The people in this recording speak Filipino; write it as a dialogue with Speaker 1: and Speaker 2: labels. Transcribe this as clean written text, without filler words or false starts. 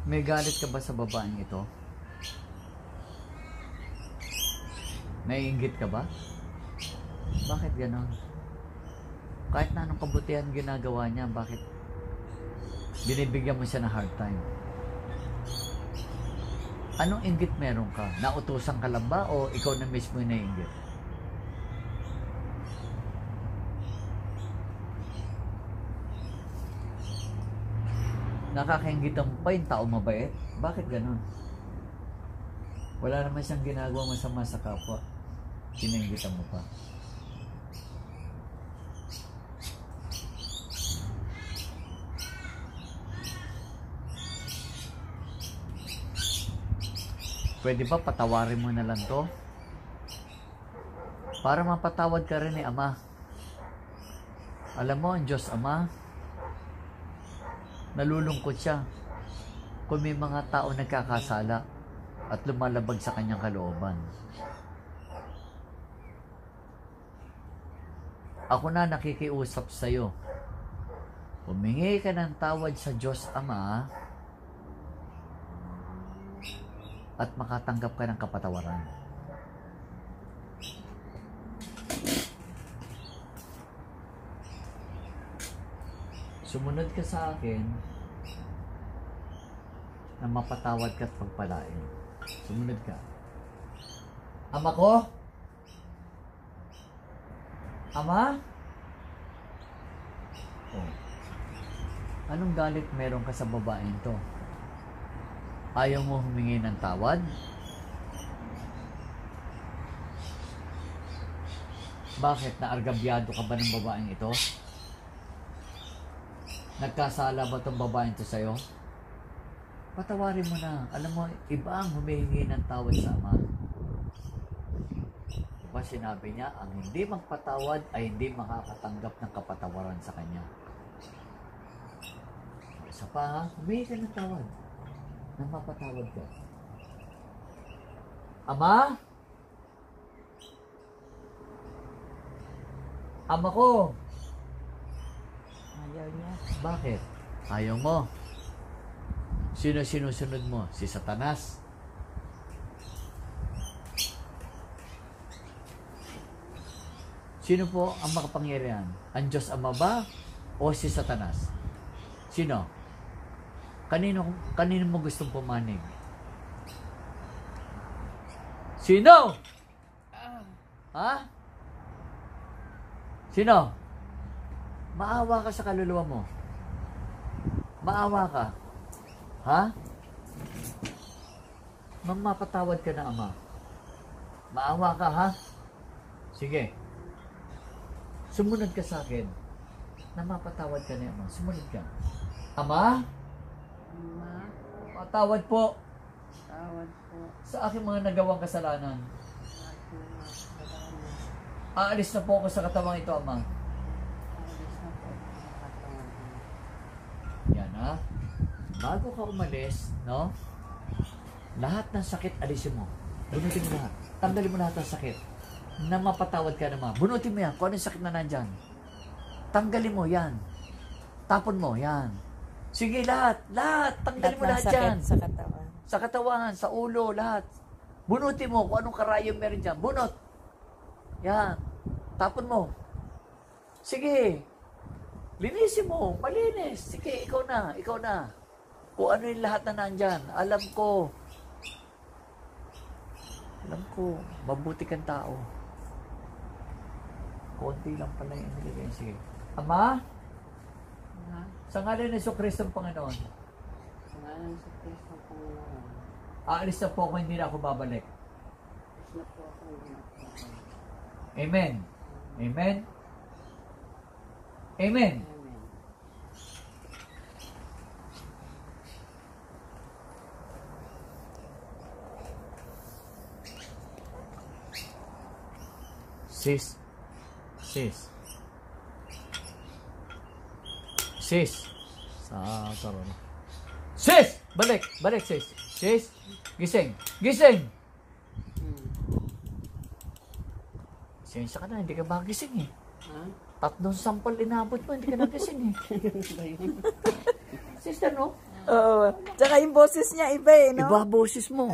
Speaker 1: May galit ka ba sa babaeng ito? Naiinggit ka ba? Bakit ganon? Kahit na anong kabutihan ginagawa niya, bakit binibigyan mo siya ng hard time? Anong inggit meron ka? Nautusan ka lang ba o ikaw na mismo yung naiinggit? Nakakainggitan mo pa yung tao mabait? Bakit ganon? Wala naman siyang ginagawa masama sa kapwa. Kinainggitan mo pa. Pwede ba patawarin mo na lang to? Para mapatawad ka rin ni Ama. Alam mo, ang Diyos Ama, nalulungkot siya kung may mga tao nagkakasala at lumalabag sa kanyang kalooban. Ako na nakikiusap sa iyo. Humingi ka ng tawad sa Diyos Ama at makatanggap ka ng kapatawaran. Sumunod ka sa akin na mapatawad ka at pagpalain. Sumunod ka. Ama ko? Ama? Oh. Anong galit meron ka sa babaeng to? Ayaw mo humingi ng tawad? Bakit? Naargabyado ka ba ng babaeng ito? Nagkasala ba itong babaeng ito sa'yo? Patawarin mo na. Alam mo, iba ang humihingi ng tawad sa Ama. Diba sinabi niya, ang hindi magpatawad ay hindi makakatanggap ng kapatawaran sa Kanya. Isa pa ha, humingi ka ng tawad. Nang mapatawad ka. Ama? Ama ko!
Speaker 2: Ayaw niya.
Speaker 1: Bakit? Ayaw mo. Sino sinusunod mo? Si Satanas? Sino po ang makapangyarihan? Ang Diyos Ama ba? O si Satanas? Sino? Kanino mo gustong pumanig? Sino? Ha? Sino? Maawa ka sa kaluluwa mo. Maawa ka. Ha? Mapatawad ka na, Ama. Maawa ka, ha? Sige. Sumunod ka sa akin. Na mapatawad ka na, Ama. Sumunod ka. Ama?
Speaker 2: Ama,
Speaker 1: Patawad po
Speaker 2: tawad po
Speaker 1: sa aking mga nagawang kasalanan.
Speaker 2: sa aking mga kasalanan.
Speaker 1: Aalis na po ako sa katawang ito, Ama.
Speaker 2: Alis na po sa katawan ko.
Speaker 1: Yan, ha? Bago ka umalis, no? Lahat ng sakit, alisin mo. Bunutin mo lahat. Tanggalin mo lahat ng sakit. Na mapatawad ka naman. Bunutin mo yan. Kung anong sakit na nandyan. Tanggalin mo yan. Tapon mo, yan. Sige, lahat. Lahat. Tanggalin mo lahat yan.
Speaker 2: Sa katawan.
Speaker 1: Sa katawan, sa ulo, lahat. Bunutin mo kung anong karayom meron dyan. Bunot. Yan. Tapon mo. Sige. Linisin mo. Malinis. Sige, ikaw na. Ikaw na. Kung ano yung lahat na nandyan. Alam ko. Mabuti kang tao. Konti lang pala yung nilagay. Sige. Ama?
Speaker 2: Ha?
Speaker 1: Sa ngalan ni Jesucristo ang Panginoon.
Speaker 2: Sa ngalan sa Kristo Panginoon.
Speaker 1: Aalis na po ako, hindi na ako babalik.
Speaker 2: Alis na po ako.
Speaker 1: Amen. Amen. Amen.
Speaker 2: Amen.
Speaker 1: Sis. Sa karon. Sis! Balik, sis. Sis, gising. Sensya ka na, hindi ka ba gising eh.
Speaker 2: Ha?
Speaker 1: 3 sampol inabot mo, hindi ka na gising eh. Sister, no?
Speaker 3: Oo. Tsaka yung boses niya iba eh, no?
Speaker 1: Iba boses mo.